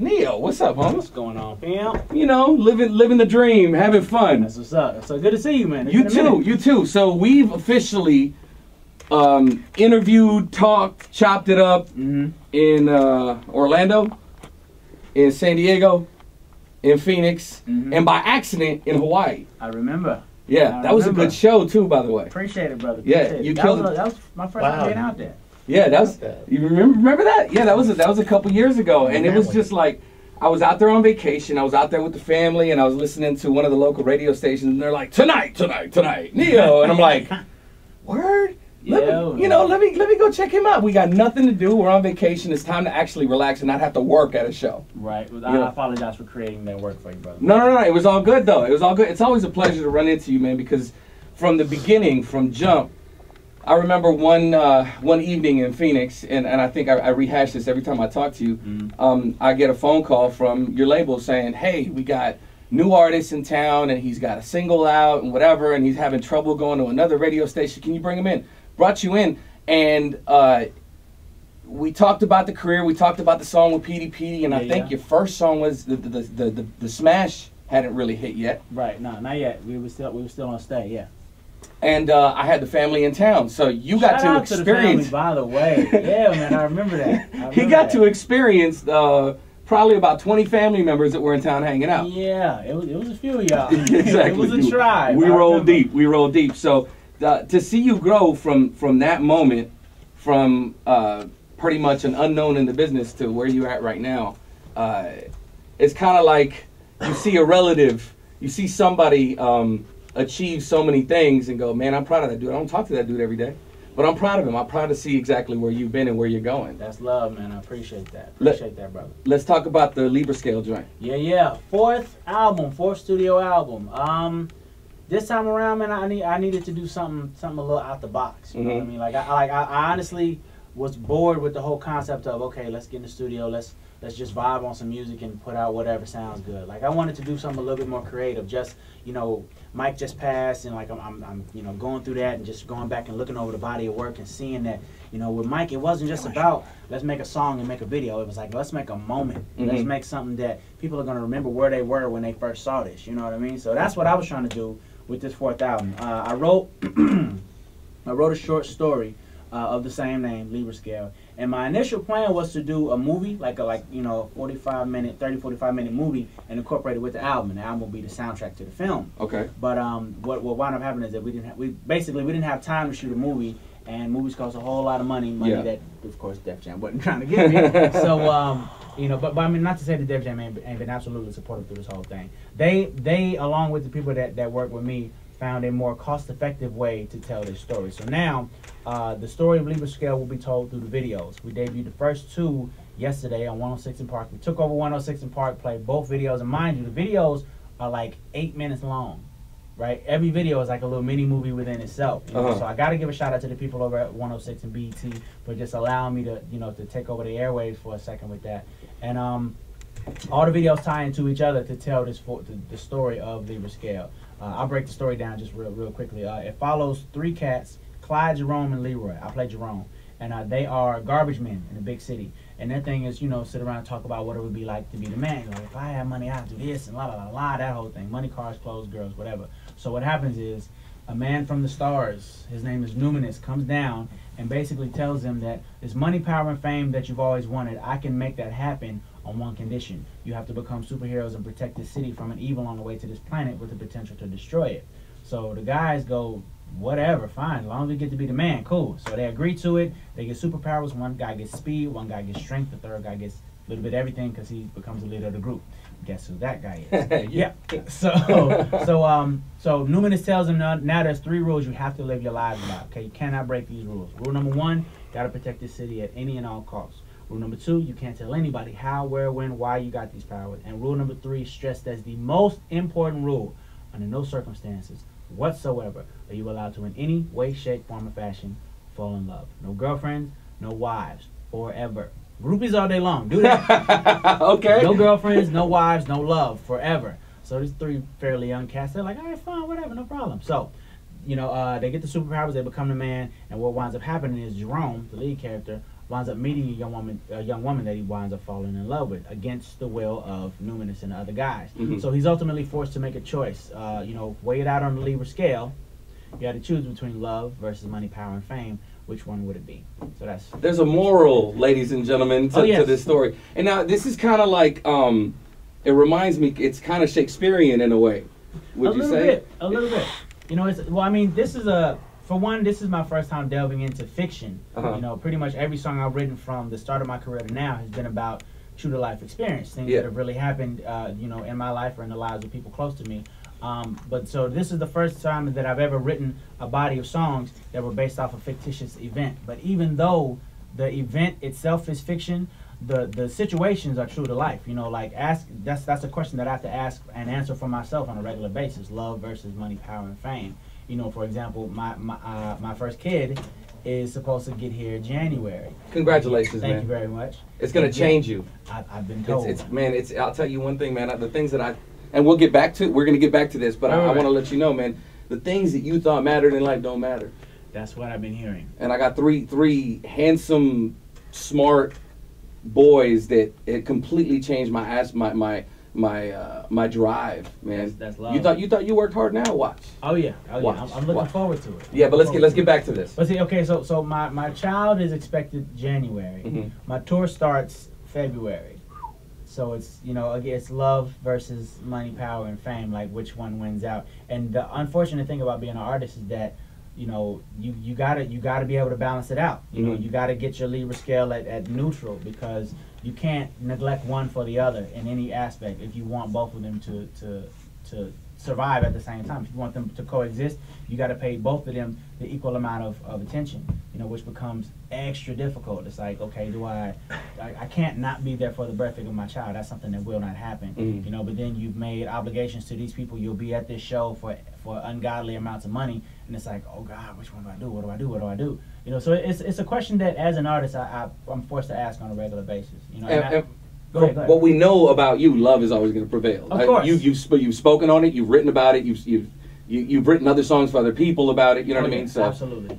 Neo, what's up, homie? What's going on, fam? You know, living the dream, having fun. That's what's up. So good to see you, man. You too. So we've officially interviewed, talked, chopped it up in Orlando, in San Diego, in Phoenix, and by accident in Hawaii. I remember. Yeah, that was a good show too, by the way. Appreciate it, brother. Yeah, you killed it. That was my first time being out there. Yeah, that was. You remember that? Yeah, that was a couple years ago, and it was just like I was out there on vacation. I was out there with the family, and I was listening to one of the local radio stations, and they're like, tonight, Neo, and I'm like, word. Let me go check him out. We got nothing to do. We're on vacation. It's time to actually relax and not have to work at a show. Right. Well, I apologize for creating that work for you, brother. No. It was all good, though. It was all good. It's always a pleasure to run into you, man, because from the beginning, from jump, I remember one evening in Phoenix, and I think I rehash this every time I talk to you. I get a phone call from your label saying, hey, we got new artist in town, and he's got a single out and whatever, and he's having trouble going to another radio station. Can you bring him in? Brought you in, and we talked about the career. We talked about the song with Petey Petey, and I think your first song was the smash hadn't really hit yet. Right, no, not yet. We were still on stay, yeah. And I had the family in town, so you got to experience. To the family, by the way, yeah, man, I remember that. He got to experience probably about 20 family members that were in town hanging out. Yeah, it was a few of y'all. Exactly, it was a tribe. We rolled deep. We rolled deep. So. To see you grow from that moment, from pretty much an unknown in the business to where you're at right now, it's kind of like you see a relative, you see somebody achieve so many things and go, man, I'm proud of that dude. I don't talk to that dude every day, but I'm proud of him. I'm proud to see exactly where you've been and where you're going. That's love, man. I appreciate that. Appreciate that, brother. Let's talk about the Libra Scale joint. Yeah. Fourth studio album. This time around, man, I needed to do something a little out the box. You know what I mean? Like I honestly was bored with the whole concept of, okay, let's get in the studio, let's just vibe on some music and put out whatever sounds good. Like I wanted to do something a little bit more creative. Just, you know, Mike just passed, and like I'm you know, going through that and just going back and looking over the body of work and seeing that, you know, with Mike, it wasn't just about let's make a song and make a video. It was like, let's make a moment. Let's make something that people are gonna remember where they were when they first saw this. You know what I mean? So that's what I was trying to do with this fourth album. I wrote a short story of the same name, Libra Scale, and my initial plan was to do a movie, like 45 minute movie, and incorporate it with the album, and the album will be the soundtrack to the film. Okay. But what wound up happening is that we didn't have time to shoot a movie, and movies cost a whole lot of money that of course Def Jam wasn't trying to give me. So you know, but I mean, not to say that Def Jam ain't been absolutely supportive through this whole thing. They along with the people that work with me, found a more cost-effective way to tell this story. So now, the story of Libra Scale will be told through the videos. We debuted the first two yesterday on 106 and Park. We took over 106 and Park, played both videos, and mind you, the videos are like 8 minutes long, right? Every video is like a little mini movie within itself. You know? So I got to give a shout out to the people over at 106 and BET for just allowing me to, you know, to take over the airwaves for a second with that. And all the videos tie into each other to tell the story of Libra Scale. I'll break the story down just real quickly. It follows three cats, Clyde, Jerome, and Leroy. I play Jerome. And they are garbage men in a big city. And their thing is, you know, sit around and talk about what it would be like to be the man. Like, if I had money, I'd do this and that whole thing. Money, cars, clothes, girls, whatever. So what happens is, a man from the stars, his name is Numinous, comes down and basically tells them that this money, power, and fame that you've always wanted, I can make that happen on one condition. You have to become superheroes and protect this city from an evil on the way to this planet with the potential to destroy it. So the guys go, whatever, fine, as long as we get to be the man, cool. So they agree to it. They get superpowers. One guy gets speed, one guy gets strength, the third guy gets a little bit of everything because he becomes the leader of the group. Guess who that guy is? Yeah. So Numinous tells them now there's 3 rules you have to live your lives by. Okay, you cannot break these rules. Rule number 1, gotta protect this city at any and all costs. Rule number 2, you can't tell anybody how, where, when, why you got these powers. And rule number 3, stressed as the most important rule, under no circumstances whatsoever are you allowed to in any way, shape, form, or fashion fall in love. No girlfriends, no wives, forever. Groupies all day long. Do that. Okay. No girlfriends, no wives, no love, forever. So these 3 fairly young cats, they're like, all right, fine, whatever, no problem. So, you know, they get the superpowers, they become the man, and what winds up happening is Jerome, the lead character, winds up meeting a young woman that he winds up falling in love with against the will of Numinous and the other guys. So he's ultimately forced to make a choice. Weigh it out on the Libra scale. You got to choose between love versus money, power, and fame. Which one would it be? So there's a moral, ladies and gentlemen, to this story. And now this is kind of like it reminds me. It's kind of Shakespearean in a way. Would you say? A little bit. This is this is my first time delving into fiction. Pretty much every song I've written from the start of my career to now has been about true to life experience, things that have really happened, in my life or in the lives of people close to me. But so this is the first time that I've ever written a body of songs that were based off a fictitious event. But even though the event itself is fiction, the situations are true to life. That's a question that I have to ask and answer for myself on a regular basis. Love versus money, power, and fame. For example, my first kid is supposed to get here January. Congratulations, man. Thank you very much. It's gonna change you. I've been told. I'll tell you one thing, man. The things that and we're gonna get back to this, but I want to let you know, man, the things that you thought mattered in life don't matter. That's what I've been hearing. And I got three handsome, smart boys that it completely changed my drive, man. That's love. You thought you worked hard. Now watch. Oh yeah. I'm looking forward to it. Yeah, but let's get back to this. But see, okay, so my child is expected January. My tour starts February. So it's it's love versus money, power, and fame. Like which one wins out? And the unfortunate thing about being an artist is that you gotta be able to balance it out. You gotta get your Libra scale at neutral, because you can't neglect one for the other in any aspect if you want both of them to survive at the same time. If you want them to coexist, you got to pay both of them the equal amount of attention, which becomes extra difficult. It's like, okay, I can't not be there for the birthday of my child. That's something that will not happen, but then you've made obligations to these people. You'll be at this show for ungodly amounts of money, and it's like, oh God, which one do I do? What do I do? What do I do? So it's a question that as an artist I'm forced to ask on a regular basis. Go ahead. What we know about you, love is always going to prevail. Of course. You've spoken on it. You've written about it. You've written other songs for other people about it. You know what I mean? So absolutely.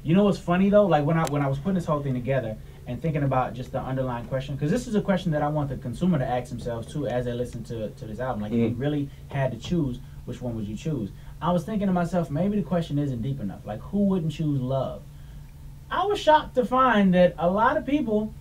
You know what's funny though? Like when I was putting this whole thing together and thinking about just the underlying question, because this is a question that I want the consumer to ask themselves too as they listen to this album. Like if you really had to choose, which one would you choose? I was thinking to myself, maybe the question isn't deep enough. Like who wouldn't choose love? I was shocked to find that a lot of people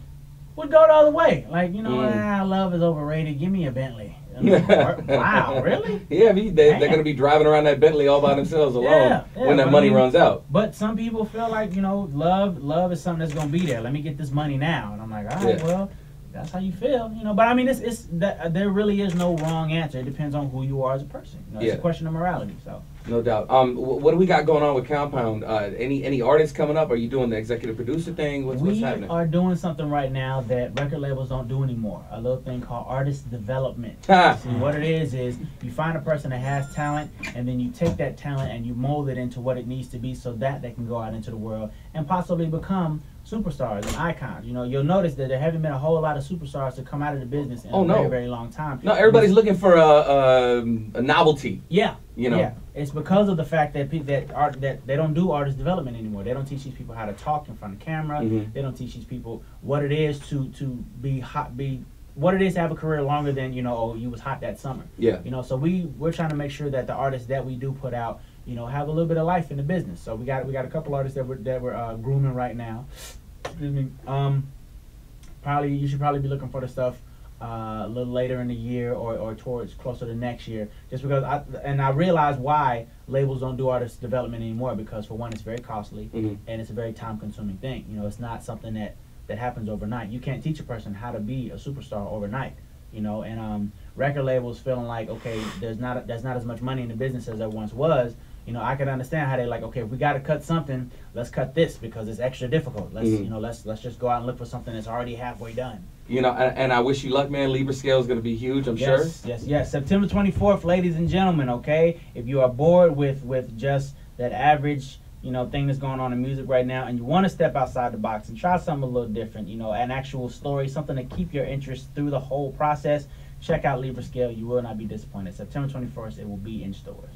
would go the other way. Like, love is overrated. Give me a Bentley. Wow, really? Yeah, they're going to be driving around that Bentley all by themselves alone when that money runs out. But some people feel like, love is something that's going to be there. Let me get this money now. And I'm like, all right, well, that's how you feel. But I mean, there really is no wrong answer. It depends on who you are as a person. It's a question of morality. So. No doubt. What do we got going on with Compound? Any artists coming up? Are you doing the executive producer thing? What's happening? We are doing something right now that record labels don't do anymore. A little thing called artist development. See, what it is you find a person that has talent, and then you take that talent and you mold it into what it needs to be so that they can go out into the world and possibly become superstars and icons. You'll notice that there haven't been a whole lot of superstars to come out of the business in a very, very long time. No, everybody's looking for a novelty. Yeah. Yeah. It's because of the fact that that they don't do artist development anymore. They don't teach these people how to talk in front of camera. They don't teach these people what it is to be hot, what it is to have a career longer than you was hot that summer. Yeah. So we're trying to make sure that the artists that we do put out, have a little bit of life in the business. So we got a couple artists that we're grooming right now. Excuse me. You should probably be looking for the stuff a little later in the year or towards closer to next year, just because I realize why labels don't do artist development anymore, because for one, it's very costly and it's a very time consuming thing. It's not something that happens overnight. You can't teach a person how to be a superstar overnight. And record labels feeling like, okay, there's not as much money in the business as there once was. I can understand how they like, okay, if we got to cut something, let's cut this because it's extra difficult. Let's just go out and look for something that's already halfway done. And I wish you luck, man. Libra scale is going to be huge, I'm sure. Yes. September 24th, ladies and gentlemen, okay? If you are bored with just that average, thing that's going on in music right now, and you want to step outside the box and try something a little different, an actual story, something to keep your interest through the whole process, check out Libra Scale. You will not be disappointed. September 21st, it will be in stores.